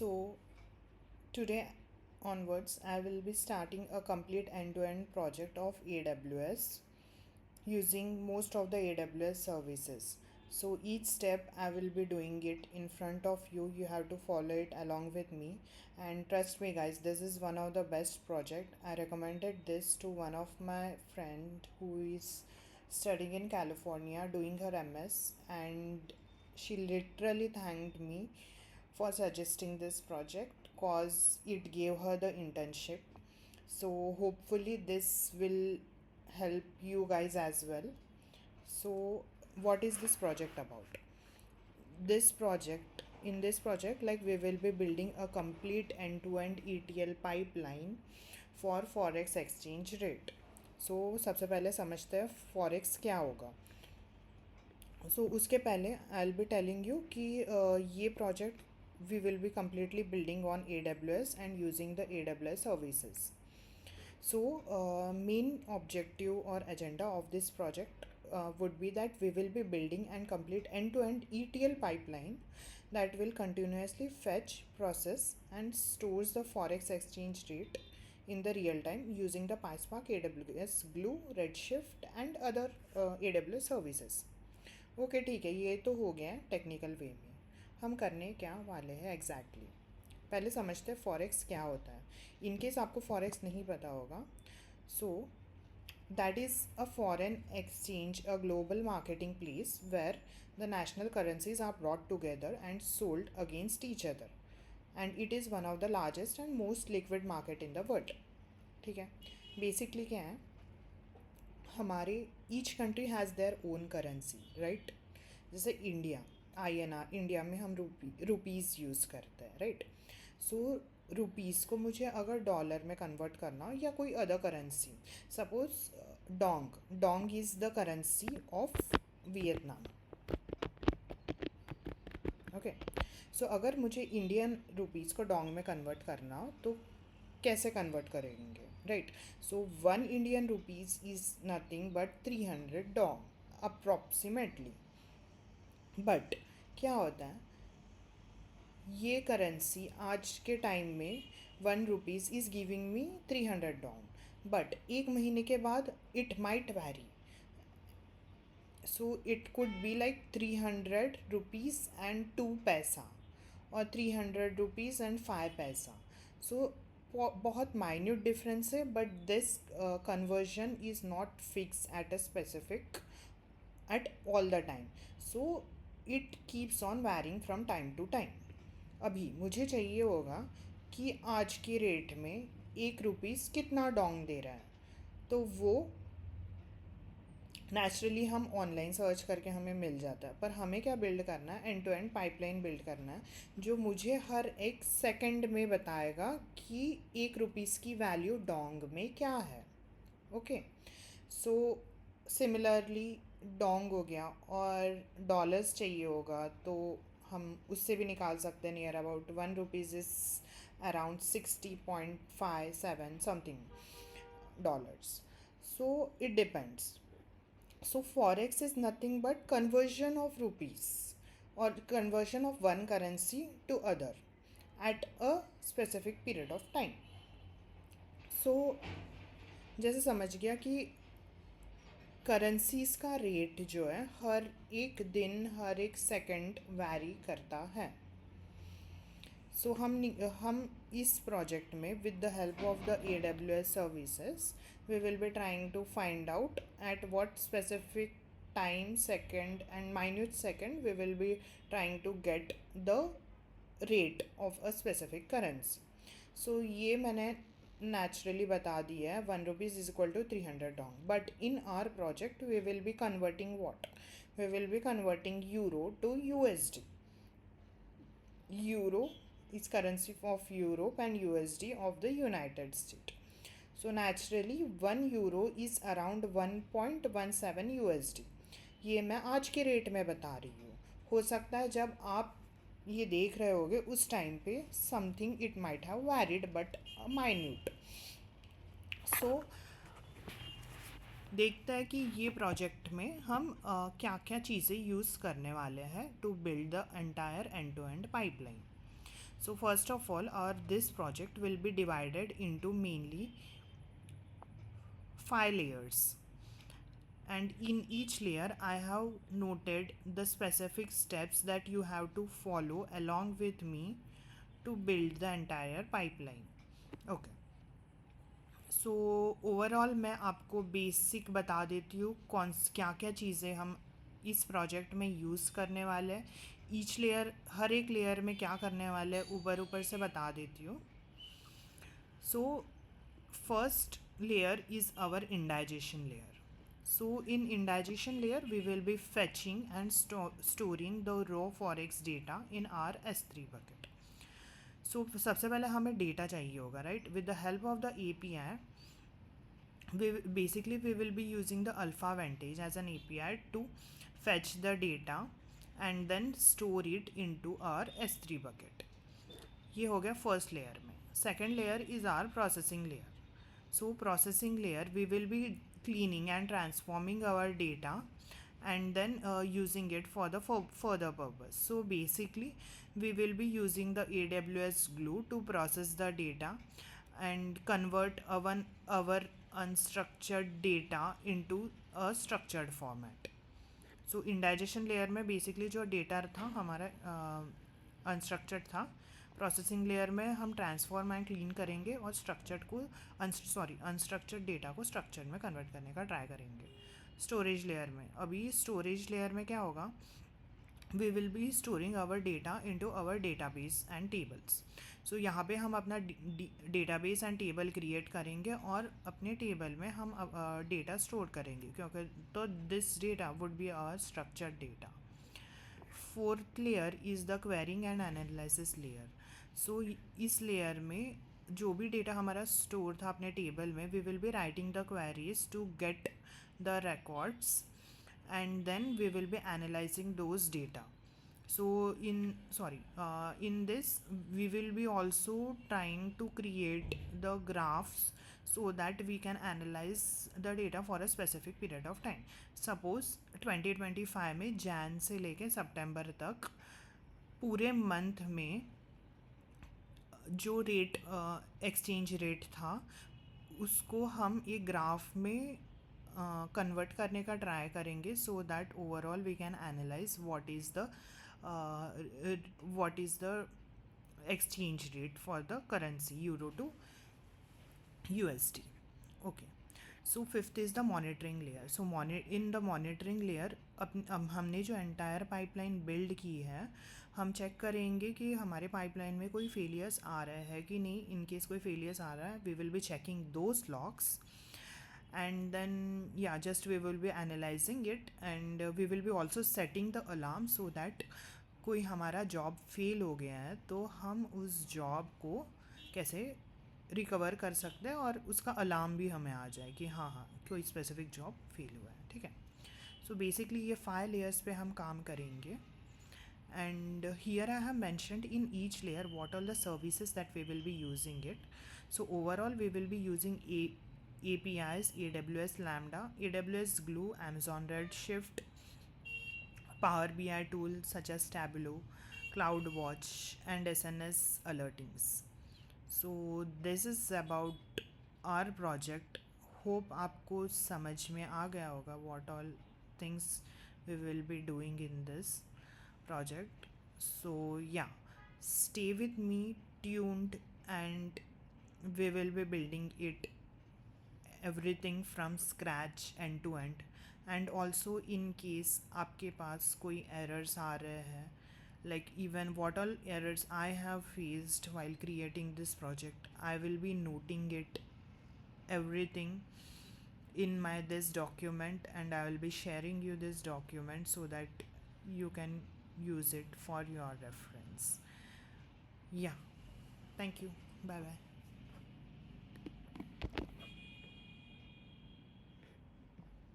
So today onwards, I will be starting a complete end-to-end project of AWS using most of the AWS services. So each step I will be doing it in front of you. You have to follow it along with me. And trust me guys, this is one of the best project. I recommended this to one of my friend who is studying in California doing her MS, and she literally thanked me for suggesting this project cause it gave her the internship. So hopefully this will help you guys as well. So what is this project about? This project, like, we will be building a complete end-to-end ETL pipeline for forex exchange rate. So सबसे पहले समझते हैं forex क्या होगा. सो उसके पहले I will be telling you कि ये project we will be completely building on AWS and using the AWS services. So, main objective or agenda of this project would be that we will be building and complete end-to-end ETL pipeline that will continuously fetch, process, and stores the forex exchange rate in the real time using the PySpark, AWS Glue, Redshift, and other AWS services. Okay ठीक है, ये तो हो गया है technical way में. हम करने क्या वाले हैं एग्जैक्टली पहले समझते हैं फॉरेक्स क्या होता है. इनकेस आपको फॉरेक्स नहीं पता होगा, so that is a foreign exchange, a global marketing place where the national currencies are brought together and sold against each other, and it is one of the largest and most liquid market in the world. ठीक है, basically क्या है, हमारे each country has their own currency, right. जैसे India, INR, India में हम rupees use करते हैं, राइट. सो रुपीज़ को मुझे अगर डॉलर में कन्वर्ट करना हो या कोई other currency, suppose dong is the currency of Vietnam. Okay, so अगर मुझे इंडियन रुपीज़ को डोंग में कन्वर्ट करना हो तो कैसे कन्वर्ट करेंगे, right. So 1 Indian rupees is nothing but 300 dong approximately. But क्या होता है, ये करेंसी आज के टाइम में 1 rupees is giving me 300 dong, but एक महीने के बाद it might vary. So it could be like 300 rupees and 2 paisa और 300 रुपीज़ एंड 5 पैसा. सो बहुत माइन्यूट डिफरेंस है, but this conversion is not fix eight a specific at all the time. So it keeps on varying from time to time. अभी मुझे चाहिए होगा कि आज के रेट में 1 रुपीज़ कितना डोंग दे रहा है, तो वो नेचुरली हम ऑनलाइन सर्च करके हमें मिल जाता है. पर हमें क्या बिल्ड करना है, end to end pipeline build करना है जो मुझे हर एक सेकंड में बताएगा कि 1 रुपीज़ की वैल्यू डोंग में क्या है. ओके, सो सिमिलरली डोंग हो गया, और डॉलर्स चाहिए होगा तो हम उससे भी निकाल सकते हैं. Near about 1 rupees is around 60.57 something dollars. So it depends. So forex is nothing but conversion of rupees और conversion of one currency to other at a specific period of time. So जैसे समझ गया कि currencies का rate जो है हर एक दिन हर एक सेकंड वैरी करता है. सो हम इस प्रोजेक्ट में with the help of the AWS services we will be trying to find out at what specific time second and minute second we will be trying to get the rate of a specific currency. So ये मैंने naturally बता दिया है, 1 rupees is equal to 300 dong. But in our project we will be converting what, we will be converting euro to USD. Euro is currency of Europe and USD of the United States. So naturally 1 euro is around 1.17 USD. ये मैं आज के rate में बता रही हूँ. हो सकता है जब आप ये देख रहे होगे उस टाइम पे something it might have varied but minute. So देखते हैं कि ये प्रोजेक्ट में हम क्या क्या चीज़ें यूज़ करने वाले हैं to build the entire end to end pipeline. So first of all, our this project will be divided into mainly 5 layers, and in each layer I have noted the specific steps that you have to follow along with me to build the entire pipeline. Okay. So overall मैं आपको basic बता देती हूँ कौन क्या क्या चीज़ें हम इस प्रोजेक्ट में यूज़ करने वाले हैं, ईच लेयर हर एक लेयर में क्या करने वाले हैं ऊपर ऊपर से बता देती हूँ. So first layer is our indigestion layer. So in indigestion layer we will be fetching and storing the raw forex data in our S3 bucket. So सबसे पहले हमें डेटा चाहिए होगा, right. With the help of the API we will be using the alpha vantage as an API to fetch the data and then store it into our S3 bucket. ये हो गया first layer में. Second layer is our processing layer. So processing layer we will be cleaning and transforming our data and then using it for the further purpose. So basically we will be using the AWS Glue to process the data and convert our unstructured data into a structured format. So indigestion layer में basically जो data था हमारा unstructured था. Processing layer में हम transform and clean करेंगे और structured को अनस्ट्रक्चर्ड डेटा को स्ट्रक्चर्ड में कन्वर्ट करने का ट्राई करेंगे. स्टोरेज लेयर में अभी स्टोरेज लेयर में क्या होगा, we will be storing our data into our database and tables. So यहाँ पे हम अपना डेटाबेस एंड टेबल क्रिएट करेंगे और अपने टेबल में हम डेटा स्टोर करेंगे क्योंकि तो this data would be our structured data. Fourth layer is the querying and analysis layer. So इस लेयर में जो भी डेटा हमारा स्टोर था अपने टेबल में, we will be writing the queries to get the records and then we will be analyzing those data. So in this we will be also trying to create the graphs so that we can analyze the data for a specific period of time. Suppose 2025 में जैन से लेके सितंबर तक पूरे month में जो rate exchange rate था उसको हम एक ग्राफ में कन्वर्ट करने का ट्राई करेंगे so that overall we can analyze what is the exchange rate for the currency euro to USD. Okay. So fifth is the monitoring layer. So in the monitoring layer हमने जो entire pipeline build की है हम check करेंगे कि हमारे pipeline में कोई फेलियर्स आ रहा है कि नहीं. इन केस कोई फेलियर्स आ रहा है we will be checking those logs and then just we will be analyzing it and we will be also setting the alarm so that कोई हमारा जॉब फेल हो गया है तो हम उस जॉब को कैसे रिकवर कर सकते हैं और उसका अलार्म भी हमें आ जाए कि हाँ कोई स्पेसिफिक जॉब फेल हुआ है. ठीक है. सो बेसिकली ये 5 लेयर्स पे हम काम करेंगे and here I have mentioned in each layer what all the services that we will be using it. So overall we will be using APIs, AWS Lambda, AWS Glue, Amazon Redshift, Power BI tools such as Tableau, CloudWatch and SNS alertings. So this is about our project. Hope आपको समझ में आ गया होगा what all things we will be doing in this project. So stay with me tuned and we will be building it everything from scratch end to end. And also in case आपके पास कोई errors आ रहे हैं, like even what all errors I have faced while creating this project, I will be noting it everything in my this document and I will be sharing you this document so that you can use it for your reference. Thank you. Bye bye.